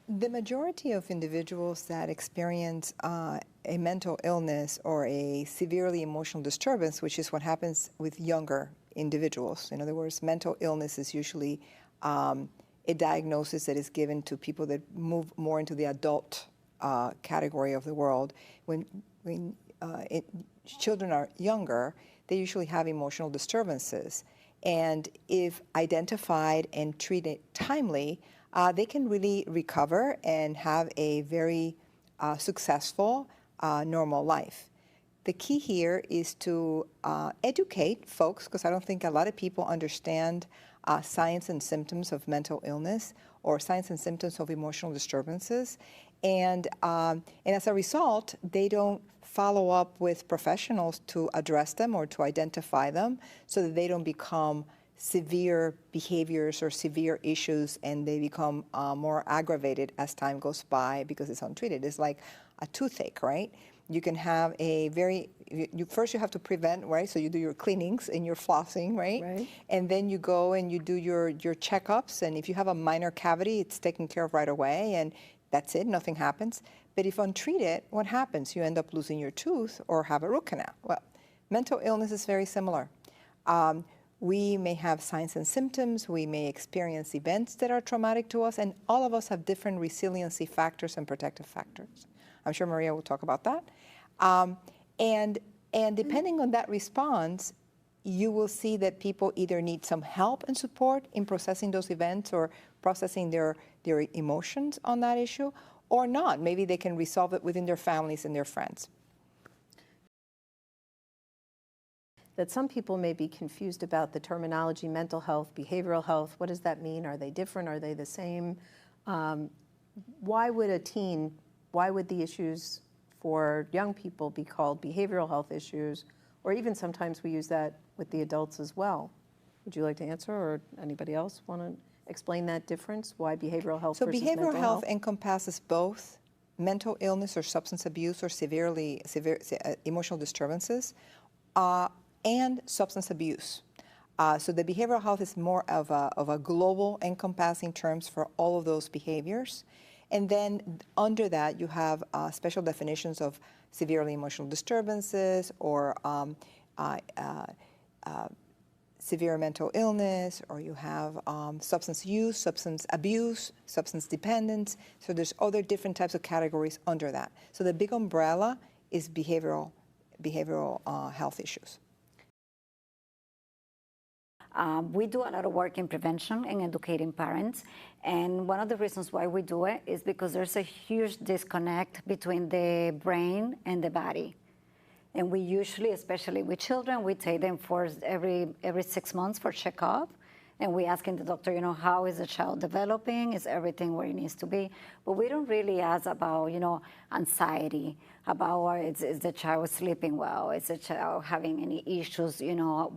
The majority of individuals that experience a mental illness or a severely emotional disturbance, which is what happens with younger individuals. In other words, mental illness is usually a diagnosis that is given to people that move more into the adult category of the world. When children are younger, they usually have emotional disturbances. And if identified and treated timely, they can really recover and have a very successful, normal life. The key here is to educate folks, because I don't think a lot of people understand signs and symptoms of mental illness or signs and symptoms of emotional disturbances. And as a result, they don't follow up with professionals to address them or to identify them so that they don't become severe behaviors or severe issues, and they become more aggravated as time goes by because it's untreated. It's like a toothache, right? You can have a very, first you have to prevent, right? So you do your cleanings and your flossing, right? Right. And then you go and you do your checkups, and if you have a minor cavity, it's taken care of right away, and that's it, nothing happens. But if untreated, what happens? You end up losing your tooth or have a root canal. Well, mental illness is very similar. We may have signs and symptoms, we may experience events that are traumatic to us, and all of us have different resiliency factors and protective factors. I'm sure Maria will talk about that. And depending on that response, you will see that people either need some help and support in processing those events or processing their emotions on that issue, or not. Maybe they can resolve it within their families and their friends. That some people may be confused about the terminology mental health, behavioral health. What does that mean? Are they different? Are they the same? Why would the issues for young people be called behavioral health issues? Or even sometimes we use that with the adults as well. Would you like to answer, or anybody else want to explain that difference? Why behavioral health versus mental health? So behavioral health encompasses both mental illness or substance abuse or severe emotional disturbances, and substance abuse. So the behavioral health is more of a global encompassing terms for all of those behaviors. And then under that, you have special definitions of severely emotional disturbances or severe mental illness, or you have substance use, substance abuse, substance dependence. So there's other different types of categories under that. So the big umbrella is behavioral health issues. We do a lot of work in prevention and educating parents, and one of the reasons why we do it is because there's a huge disconnect between the brain and the body. And we usually, especially with children, we take them for every 6 months for checkup, and we asking the doctor, you know, how is the child developing? Is everything where it needs to be? But we don't really ask about, you know, anxiety, about is the child sleeping well? Is the child having any issues, you know,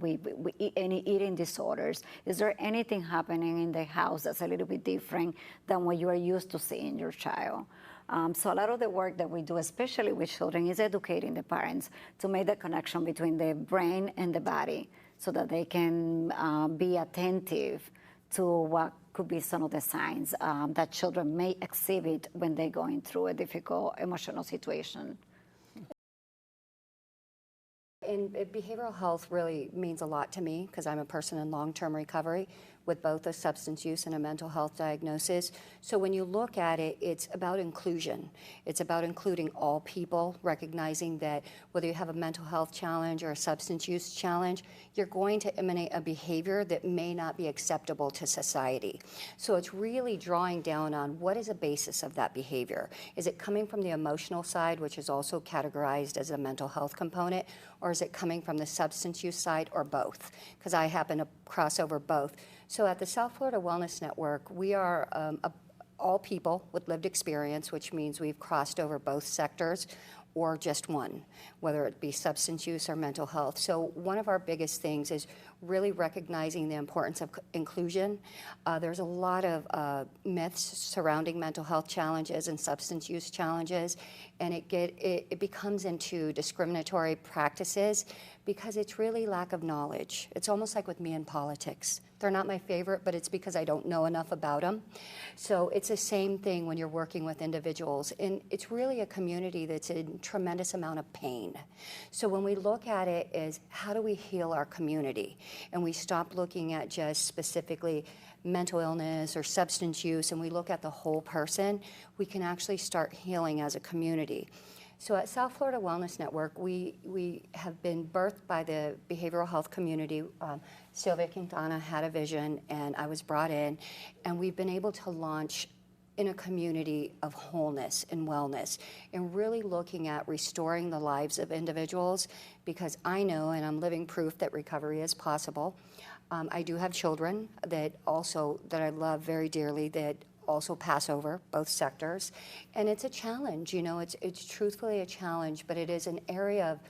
any eating disorders? Is there anything happening in the house that's a little bit different than what you are used to seeing your child? So a lot of the work that we do, especially with children, is educating the parents to make the connection between the brain and the body, so that they can be attentive to what could be some of the signs that children may exhibit when they're going through a difficult emotional situation. And behavioral health really means a lot to me because I'm a person in long-term recovery with both a substance use and a mental health diagnosis. So when you look at it, it's about inclusion. It's about including all people, recognizing that whether you have a mental health challenge or a substance use challenge, you're going to emanate a behavior that may not be acceptable to society. So it's really drawing down on what is the basis of that behavior. Is it coming from the emotional side, which is also categorized as a mental health component, or is it coming from the substance use side, or both? Because I happen to cross over both. So at the South Florida Wellness Network, we are all people with lived experience, which means we've crossed over both sectors or just one, whether it be substance use or mental health. So one of our biggest things is really recognizing the importance of inclusion. There's a lot of myths surrounding mental health challenges and substance use challenges, and it becomes into discriminatory practices because it's really lack of knowledge. It's almost like with me in politics. They're not my favorite, but it's because I don't know enough about them. So it's the same thing when you're working with individuals. And it's really a community that's in tremendous amount of pain. So when we look at it as how do we heal our community? And we stop looking at just specifically mental illness or substance use, and we look at the whole person, we can actually start healing as a community. So at South Florida Wellness Network, we have been birthed by the behavioral health community. Sylvia Quintana had a vision, and I was brought in, and we've been able to launch in a community of wholeness and wellness, and really looking at restoring the lives of individuals, because I know, and I'm living proof that recovery is possible. I do have children that I love very dearly that also pass over both sectors, and it's a challenge. You know, it's truthfully a challenge, but it is an area of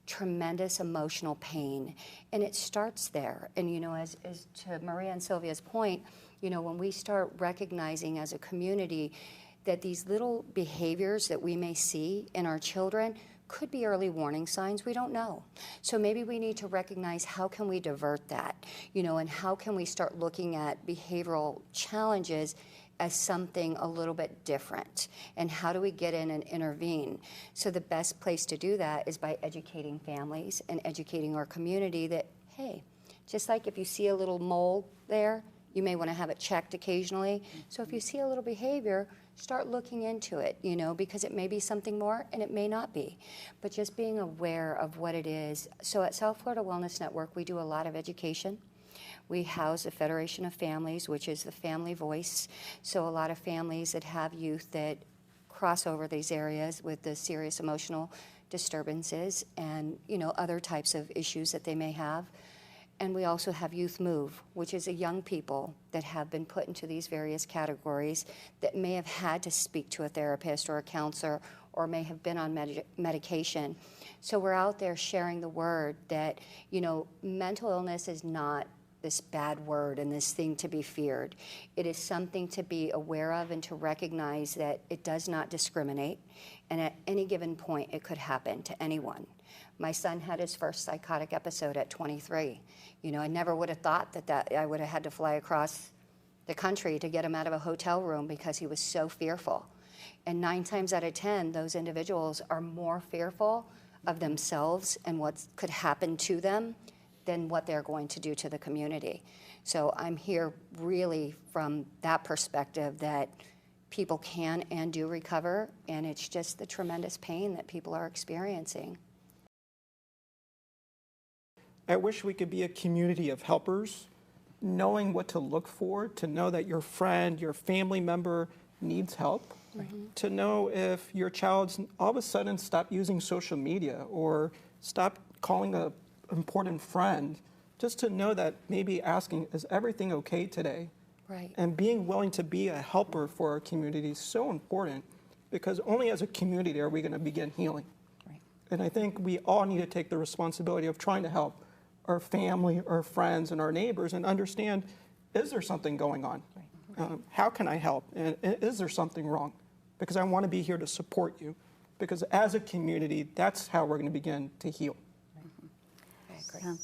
tremendous emotional pain, and it starts there. And you know, as to Maria and Sylvia's point, you know, when we start recognizing as a community that these little behaviors that we may see in our children could be early warning signs, we don't know. So maybe we need to recognize how can we divert that, you know, and how can we start looking at behavioral challenges as something a little bit different, and how do we get in and intervene? So the best place to do that is by educating families and educating our community that, hey, just like if you see a little mole there, you may want to have it checked occasionally. So if you see a little behavior, start looking into it, you know, because it may be something more and it may not be. But just being aware of what it is. So at South Florida Wellness Network, we do a lot of education. We house the Federation of Families, which is the family voice. So a lot of families that have youth that cross over these areas with the serious emotional disturbances and, you know, other types of issues that they may have. And we also have Youth Move, which is a young people that have been put into these various categories that may have had to speak to a therapist or a counselor or may have been on medication. So we're out there sharing the word that, you know, mental illness is not this bad word and this thing to be feared. It is something to be aware of and to recognize that it does not discriminate, and at any given point it could happen to anyone. My son had his first psychotic episode at 23. You know, I never would have thought that I would have had to fly across the country to get him out of a hotel room because he was so fearful. And 9 times out of 10, those individuals are more fearful of themselves and what could happen to them than what they're going to do to the community. So I'm here really from that perspective that people can and do recover, and it's just the tremendous pain that people are experiencing. I wish we could be a community of helpers, knowing what to look for, to know that your friend, your family member needs help, to know if your child's all of a sudden stopped using social media or stopped calling a important friend, just to know that maybe asking, is everything okay today? Right. And being willing to be a helper for our community is so important, because only as a community are we going to begin healing. Right. And I think we all need to take the responsibility of trying to help our family, our friends, and our neighbors, and understand, is there something going on? Right. How can I help? And is there something wrong? Because I want to be here to support you. Because as a community, that's how we're going to begin to heal.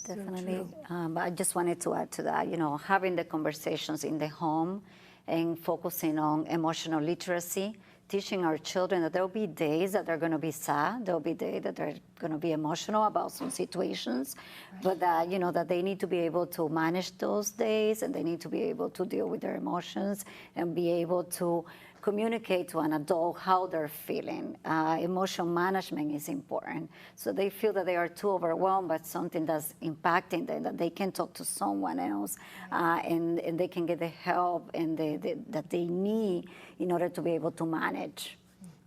Definitely. But I just wanted to add to that, you know, having the conversations in the home and focusing on emotional literacy, teaching our children that there will be days that they're going to be sad, there will be days that they're going to be emotional about some situations, but that, you know, that they need to be able to manage those days, and they need to be able to deal with their emotions and be able to communicate to an adult how they're feeling. Emotional management is important. So they feel that they are too overwhelmed by something that's impacting them, that they can talk to someone else, and they can get the help that they need in order to be able to manage.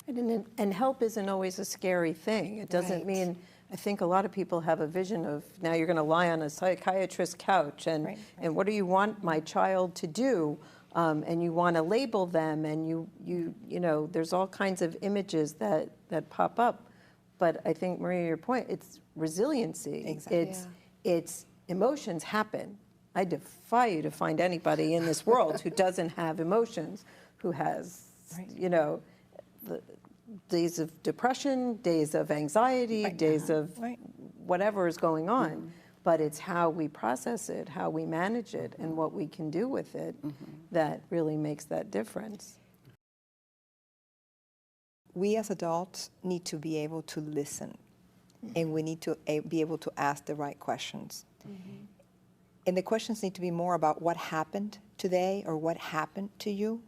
And help isn't always a scary thing. It doesn't mean, I think a lot of people have a vision of, now you're going to lie on a psychiatrist's couch, and what do you want my child to do? And you want to label them, and you know, there's all kinds of images that pop up. But I think, Maria, your point, it's resiliency. Exactly. It's emotions happen. I defy you to find anybody in this world who doesn't have emotions, who has, you know, the days of depression, days of anxiety, days of whatever is going on. But it's how we process it, how we manage it, and what we can do with it that really makes that difference. We as adults need to be able to listen, and we need to be able to ask the right questions. And the questions need to be more about what happened today or what happened to you,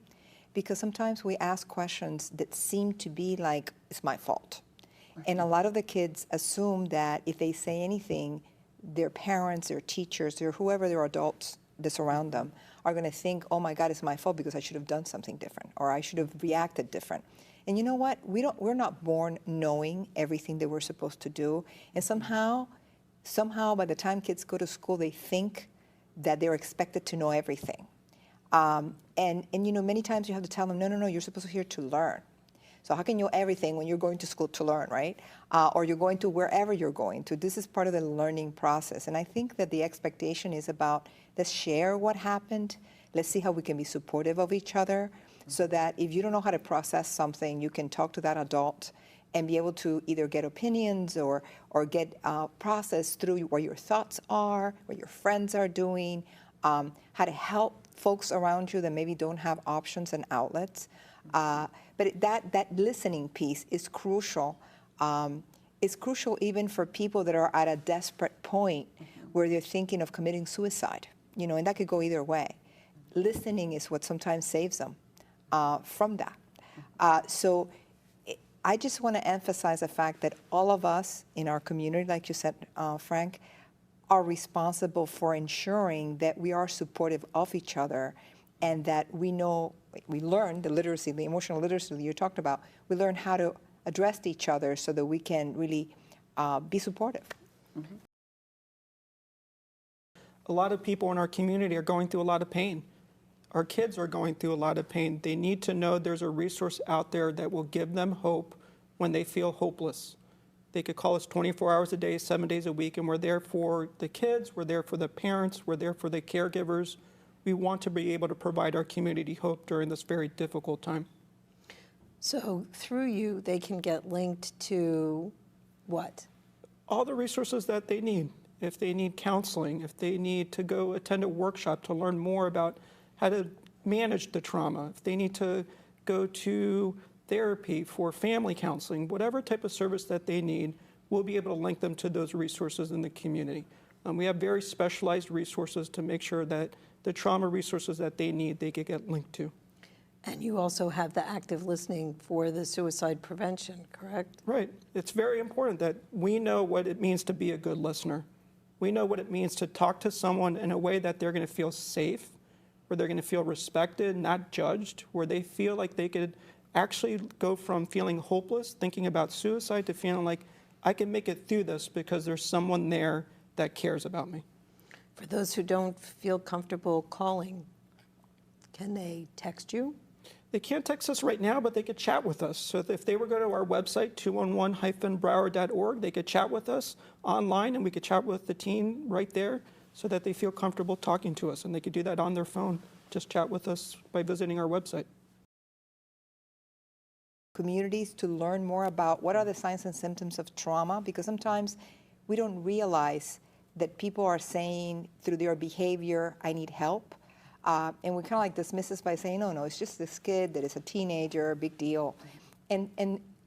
because sometimes we ask questions that seem to be like, it's my fault. And a lot of the kids assume that if they say anything, their parents, their teachers, or whoever their adults that surround them are going to think, oh my God, it's my fault because I should have done something different, or I should have reacted different. And you know what? We're not born knowing everything that we're supposed to do. And somehow by the time kids go to school, they think that they're expected to know everything. And you know, many times you have to tell them, no, you're supposed to here to learn. So how can you know everything when you're going to school to learn, right? Or you're going to wherever you're going to. This is part of the learning process. And I think that the expectation is about, let's share what happened. Let's see how we can be supportive of each other, so that if you don't know how to process something, you can talk to that adult and be able to either get opinions or get process through where your thoughts are, what your friends are doing, how to help folks around you that maybe don't have options and outlets. But that listening piece is crucial. It's crucial even for people that are at a desperate point where they're thinking of committing suicide, you know, and that could go either way. Listening is what sometimes saves them from that. So I just want to emphasize the fact that all of us in our community, like you said, Frank, are responsible for ensuring that we are supportive of each other, and that we know, we learn the literacy, the emotional literacy that you talked about, we learn how to address each other so that we can really be supportive. A lot of people in our community are going through a lot of pain. Our kids are going through a lot of pain. They need to know there's a resource out there that will give them hope when they feel hopeless. They could call us 24 hours a day, 7 days a week, and we're there for the kids, we're there for the parents, we're there for the caregivers. We want to be able to provide our community hope during this very difficult time. So through you, they can get linked to what? All the resources that they need. If they need counseling, if they need to go attend a workshop to learn more about how to manage the trauma, if they need to go to therapy for family counseling, whatever type of service that they need, we'll be able to link them to those resources in the community. We have very specialized resources to make sure that the trauma resources that they need, they could get linked to. And you also have the active listening for the suicide prevention, correct? Right. It's very important that we know what it means to be a good listener. We know what it means to talk to someone in a way that they're going to feel safe, where they're going to feel respected, not judged, where they feel like they could actually go from feeling hopeless, thinking about suicide, to feeling like I can make it through this because there's someone there that cares about me. For those who don't feel comfortable calling, can they text you? They can't text us right now, but they could chat with us. So if they were to go to our website, 211-broward.org, they could chat with us online, and we could chat with the team right there so that they feel comfortable talking to us. And they could do that on their phone. Just chat with us by visiting our website. Communities to learn more about what are the signs and symptoms of trauma, because sometimes we don't realize that people are saying through their behavior, I need help. And we kind of like dismiss this by saying, no, it's just this kid that is a teenager, big deal. And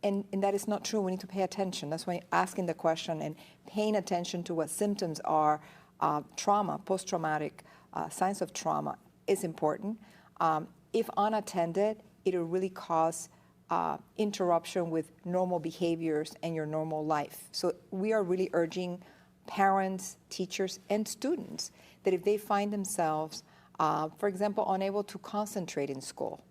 that is not true. We need to pay attention. That's why asking the question and paying attention to what symptoms are, trauma, post-traumatic signs of trauma is important. If unattended, it will really cause interruption with normal behaviors and your normal life. So we are really urging parents, teachers, and students that if they find themselves, for example, unable to concentrate in school,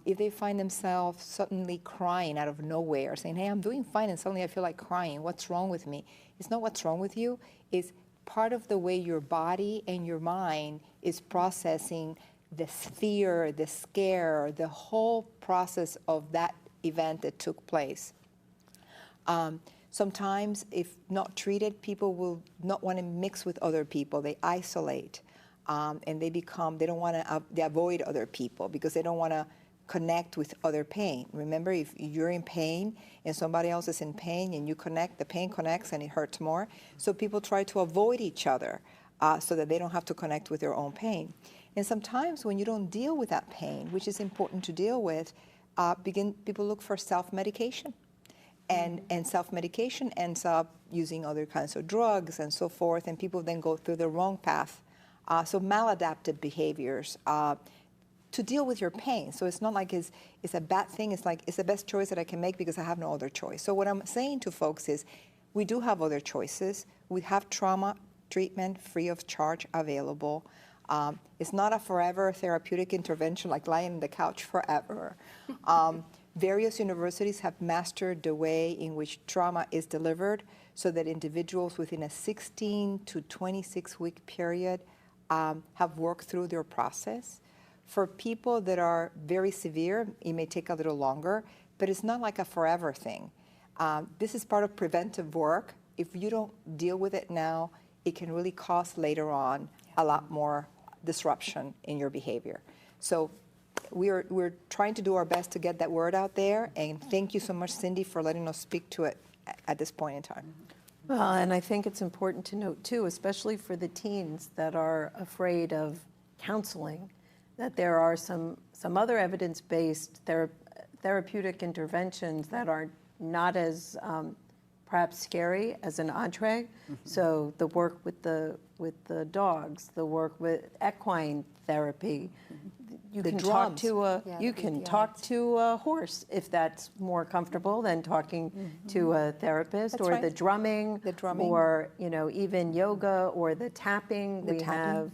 if they find themselves suddenly crying out of nowhere, saying, hey, I'm doing fine, and suddenly I feel like crying, what's wrong with me? It's not what's wrong with you, it's part of the way your body and your mind is processing the fear, the scare, the whole process of that event that took place. Sometimes, if not treated, people will not want to mix with other people. They isolate, and they don't want to, they avoid other people because they don't want to connect with other pain. Remember, if you're in pain and somebody else is in pain and you connect, the pain connects and it hurts more. So people try to avoid each other so that they don't have to connect with their own pain. And sometimes when you don't deal with that pain, which is important to deal with, people look for self-medication. And self-medication ends up using other kinds of drugs and so forth, and people then go through the wrong path. So maladaptive behaviors to deal with your pain. So it's not like it's a bad thing. It's like it's the best choice that I can make because I have no other choice. So what I'm saying to folks is we do have other choices. We have trauma treatment free of charge available. It's not a forever therapeutic intervention like lying on the couch forever. Various universities have mastered the way in which trauma is delivered so that individuals within a 16 to 26-week period have worked through their process. For people that are very severe, it may take a little longer, but it's not like a forever thing. This is part of preventive work. If you don't deal with it now, it can really cause later on a lot more disruption in your behavior. So we're trying to do our best to get that word out there, and thank you so much, Cindy, for letting us speak to it at this point in time. Well, and I think it's important to note, too, especially for the teens that are afraid of counseling, that there are some other evidence-based therapeutic interventions that are not as perhaps scary as an entree. So the work with the dogs, the work with equine therapy. You can talk to a horse if that's more comfortable than talking to a therapist. That's or right. the drumming, or even yoga or the tapping. We have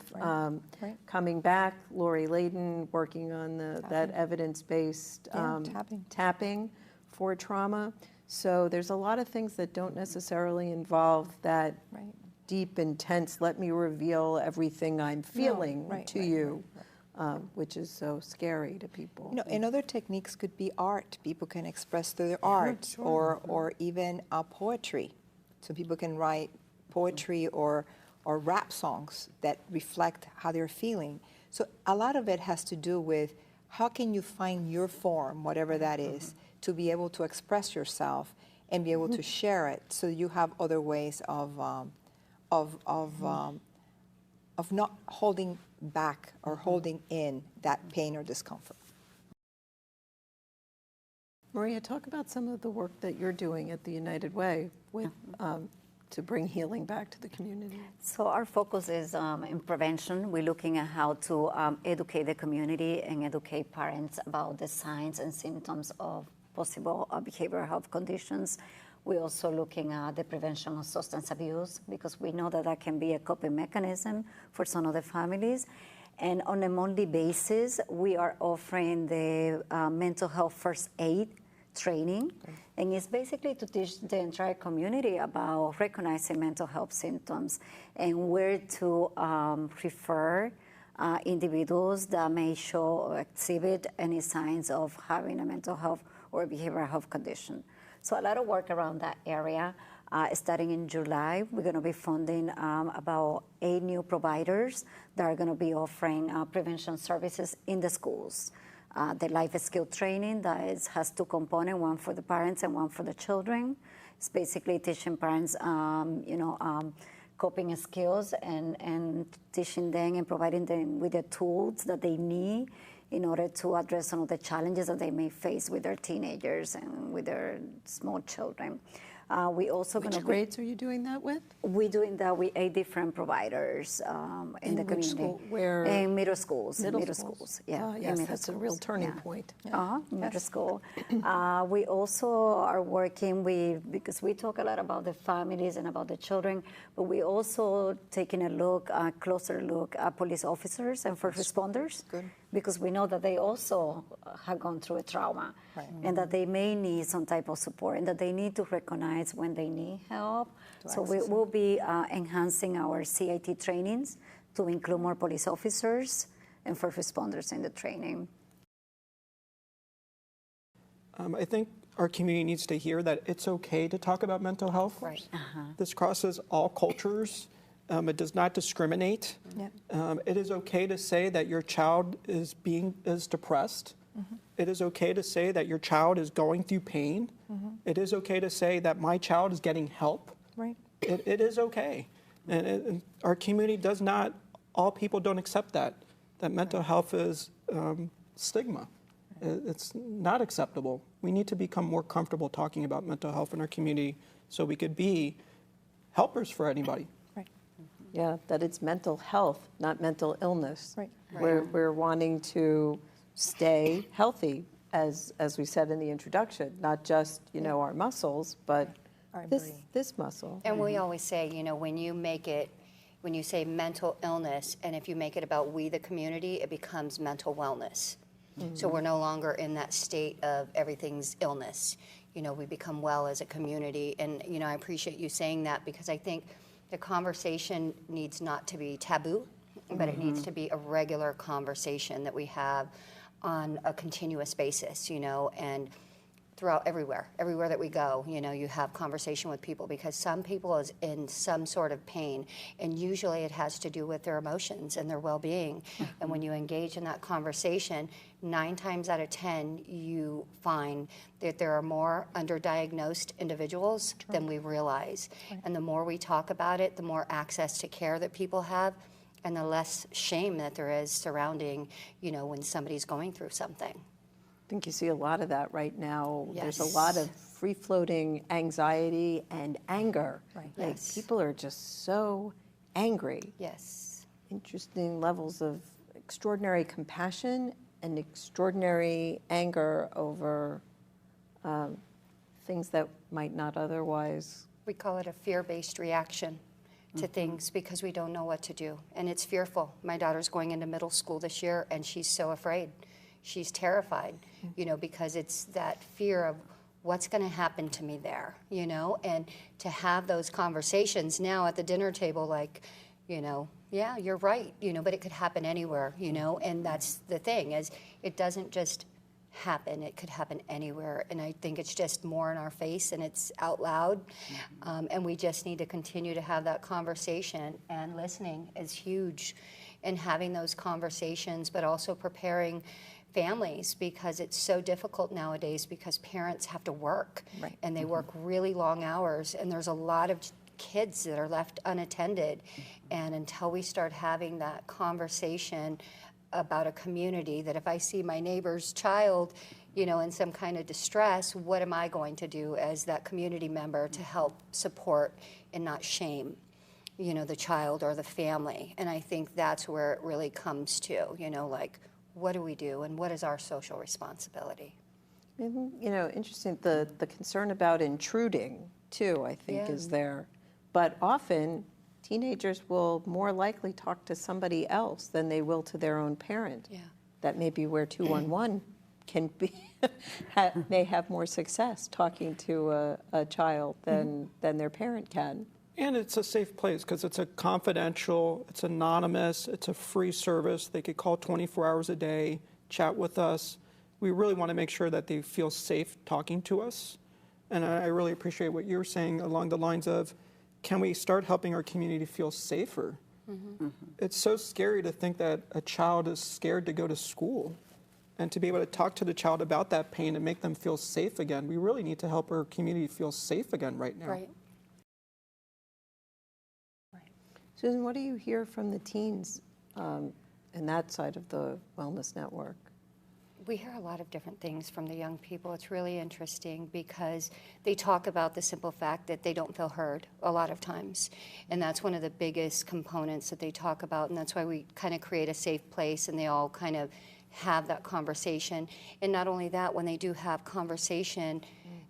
coming back, Lori Layden working on that evidence-based tapping for trauma. So there's a lot of things that don't necessarily involve that deep, intense, let me reveal everything I'm feeling to you. Which is so scary to people. And other techniques could be art. People can express through their art, or even poetry. So people can write poetry or rap songs that reflect how they're feeling. So a lot of it has to do with how can you find your form, whatever that is, to be able to express yourself and be able to share it, so you have other ways of not holding back or holding in that pain or discomfort. Maria, talk about some of the work that you're doing at the United Way with to bring healing back to the community. So our focus is in prevention. We're looking at how to educate the community and educate parents about the signs and symptoms of possible behavioral health conditions. We're also looking at the prevention of substance abuse, because we know that can be a coping mechanism for some of the families. And on a monthly basis, we are offering the mental health first aid training. And it's basically to teach the entire community about recognizing mental health symptoms and where to refer individuals that may show or exhibit any signs of having a mental health or behavioral health condition. So a lot of work around that area. Starting in July, we're going to be funding about 8 new providers that are going to be offering prevention services in the schools. The life skill training that has 2 components, one for the parents and one for the children. It's basically teaching parents, coping skills and teaching them and providing them with the tools that they need in order to address some of the challenges that they may face with their teenagers and with their small children. We also Which grades are you doing that with? We're doing that with 8 different providers in the community. School? Where? In middle schools. Middle schools. Yeah. Yes, that's a real turning point. Middle school. We also are working with, because we talk a lot about the families and about the children, but we also taking a closer look at police officers and first responders. Good. Because we know that they also have gone through a trauma, and that they may need some type of support, and that they need to recognize when they need help. So we will be enhancing our CIT trainings to include more police officers and first responders in the training. I think our community needs to hear that it's okay to talk about mental health. Right. This crosses all cultures. It does not discriminate. Yep. It is okay to say that your child is depressed. It is okay to say that your child is going through pain. It is okay to say that my child is getting help. Right. It is okay. And our community does not, all people don't accept that mental health is stigma. It's not acceptable. We need to become more comfortable talking about mental health in our community so we could be helpers for anybody. Right. Yeah, that it's mental health, not mental illness. Right. We're wanting to stay healthy, as we said in the introduction, not just, our muscles, but this muscle. And we always say, when you say mental illness, and if you make it about we, the community, it becomes mental wellness. So we're no longer in that state of everything's illness. We become well as a community. And, I appreciate you saying that because I think the conversation needs not to be taboo, but it needs to be a regular conversation that we have on a continuous basis, and throughout everywhere that we go, you have conversation with people because some people is in some sort of pain, and usually it has to do with their emotions and their well-being. And when you engage in that conversation, 9 times out of 10, you find that there are more underdiagnosed individuals than we realize. And the more we talk about it, the more access to care that people have, and the less shame that there is surrounding, when somebody's going through something. I think you see a lot of that right now. Yes. There's a lot of free-floating anxiety and anger. Right. Like, Yes. people are just so angry. Yes. Interesting levels of extraordinary compassion and extraordinary anger over things that might not otherwise. We call it a fear-based reaction to things because we don't know what to do. And it's fearful. My daughter's going into middle school this year, and she's so afraid. She's terrified, because it's that fear of what's going to happen to me there, and to have those conversations now at the dinner table, like, yeah, you're right, but it could happen anywhere, and that's the thing is it doesn't just happen. It could happen anywhere. And I think it's just more in our face and it's out loud. And we just need to continue to have that conversation, and listening is huge, and having those conversations, but also preparing families, because it's so difficult nowadays because parents have to work, and they work really long hours, and there's a lot of kids that are left unattended. And until we start having that conversation about a community, that if I see my neighbor's child, in some kind of distress, what am I going to do as that community member to help support and not shame, the child or the family? And I think that's where it really comes to, like, what do we do, and what is our social responsibility? Interesting, the concern about intruding, too, I think, is there. But often, teenagers will more likely talk to somebody else than they will to their own parent. Yeah. That may be where 211 can be, may have more success talking to a child than their parent can. And it's a safe place because it's a confidential, it's anonymous, it's a free service. They could call 24 hours a day, chat with us. We really want to make sure that they feel safe talking to us. And I really appreciate what you were saying along the lines of, can we start helping our community feel safer? It's so scary to think that a child is scared to go to school, and to be able to talk to the child about that pain and make them feel safe again. We really need to help our community feel safe again right now. Right. Susan, what do you hear from the teens in that side of the Wellness Network? We hear a lot of different things from the young people. It's really interesting because they talk about the simple fact that they don't feel heard a lot of times. And that's one of the biggest components that they talk about. And that's why we kind of create a safe place, and they all kind of have that conversation. And not only that, when they do have conversation,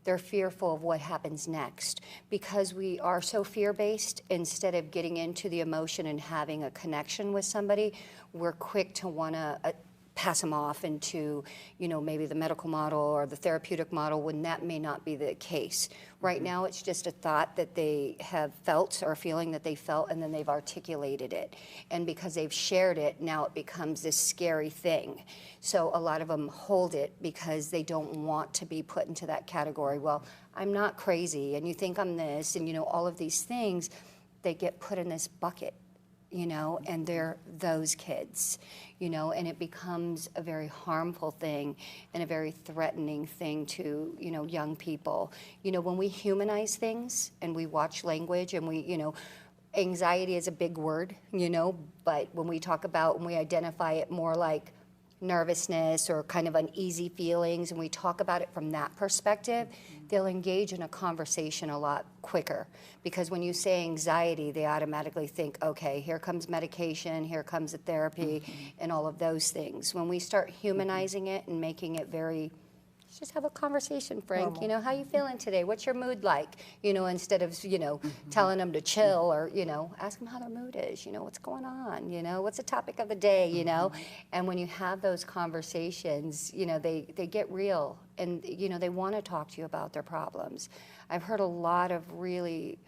they're fearful of what happens next. Because we are so fear-based, instead of getting into the emotion and having a connection with somebody, we're quick to want to pass them off into, maybe the medical model or the therapeutic model when that may not be the case. Right now, it's just a thought that they have felt or a feeling that they felt, and then they've articulated it. And because they've shared it, now it becomes this scary thing. So a lot of them hold it because they don't want to be put into that category. Well, I'm not crazy, and you think I'm this, and all of these things, they get put in this bucket. And they're those kids, and it becomes a very harmful thing and a very threatening thing to, young people. When we humanize things and we watch language and we, anxiety is a big word, but when we talk about, when we identify it more like nervousness or kind of uneasy feelings, and we talk about it from that perspective, they'll engage in a conversation a lot quicker. Because when you say anxiety, they automatically think, okay, here comes medication, here comes the therapy, and all of those things. When we start humanizing it and making it very, let's just have a conversation, Frank. How you feeling today? What's your mood like? Instead of, telling them to chill or, ask them how their mood is. What's going on? What's the topic of the day? And when you have those conversations, they get real and, they want to talk to you about their problems. I've heard a lot of really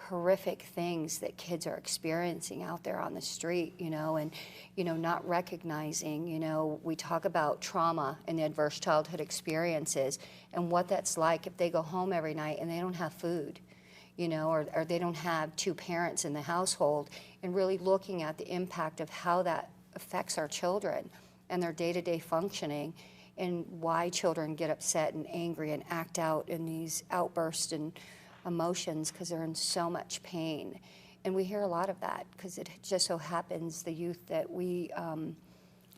horrific things that kids are experiencing out there on the street, and, not recognizing, we talk about trauma and the adverse childhood experiences and what that's like if they go home every night and they don't have food, or they don't have two parents in the household, and really looking at the impact of how that affects our children and their day-to-day functioning, and why children get upset and angry and act out in these outbursts and emotions because they're in so much pain. And we hear a lot of that because it just so happens the youth that we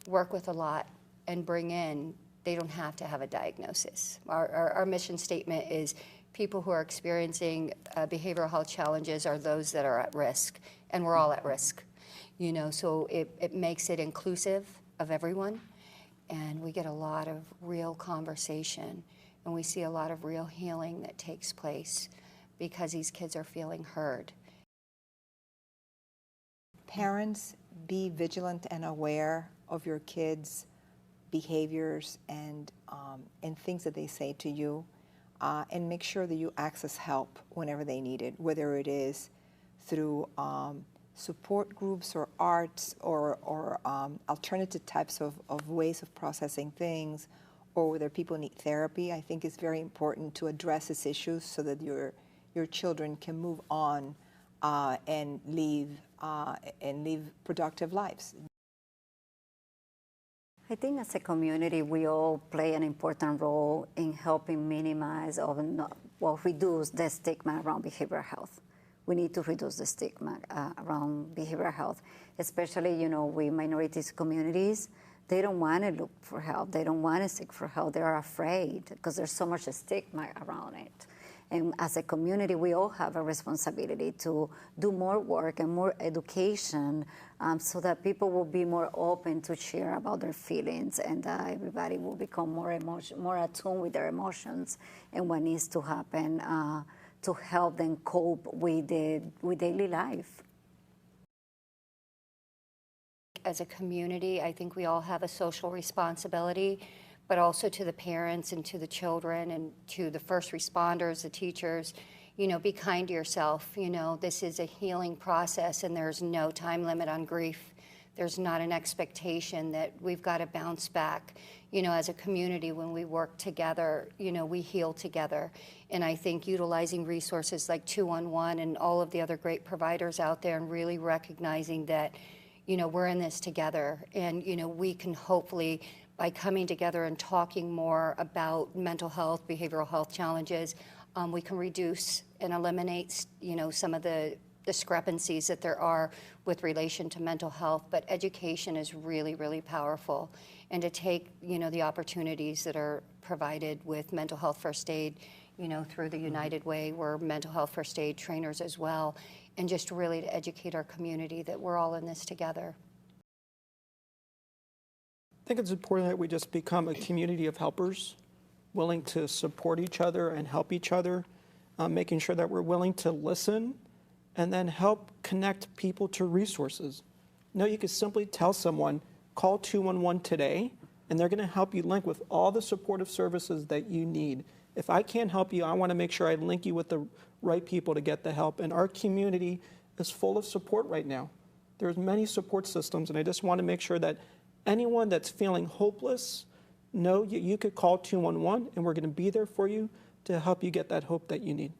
work with a lot and bring in, they don't have to have a diagnosis. Our mission statement is people who are experiencing behavioral health challenges are those that are at risk, and we're all at risk. So it makes it inclusive of everyone, and we get a lot of real conversation, and we see a lot of real healing that takes place because these kids are feeling heard. Parents, be vigilant and aware of your kids' behaviors and things that they say to you, and make sure that you access help whenever they need it, whether it is through support groups or arts or alternative types of ways of processing things, or whether people need therapy. I think it's very important to address these issues so that your children can move on and live productive lives. I think as a community, we all play an important role in helping minimize or reduce the stigma around behavioral health. We need to reduce the stigma around behavioral health, especially, we minorities communities. They don't want to look for help. They don't want to seek for help. They're afraid because there's so much stigma around it. And as a community, we all have a responsibility to do more work and more education so that people will be more open to share about their feelings, and everybody will become more attuned with their emotions and what needs to happen to help them cope with daily life. As a community, I think we all have a social responsibility, but also to the parents and to the children and to the first responders, the teachers, be kind to yourself. This is a healing process, and there's no time limit on grief. There's not an expectation that we've got to bounce back. As a community, when we work together, we heal together. And I think utilizing resources like 211 and all of the other great providers out there, and really recognizing that, we're in this together, and, we can hopefully, by coming together and talking more about mental health, behavioral health challenges, we can reduce and eliminate, some of the discrepancies that there are with relation to mental health. But education is really, really powerful. And to take, the opportunities that are provided with mental health first aid, through the United Way, we're mental health first aid trainers as well, and just really to educate our community that we're all in this together. I think it's important that we just become a community of helpers, willing to support each other and help each other, making sure that we're willing to listen and then help connect people to resources. You could simply tell someone, call 211 today, and they're going to help you link with all the supportive services that you need. If I can't help you, I want to make sure I link you with the right people to get the help. And our community is full of support right now. There's many support systems, and I just want to make sure that anyone that's feeling hopeless, know you could call 211, and we're going to be there for you to help you get that hope that you need.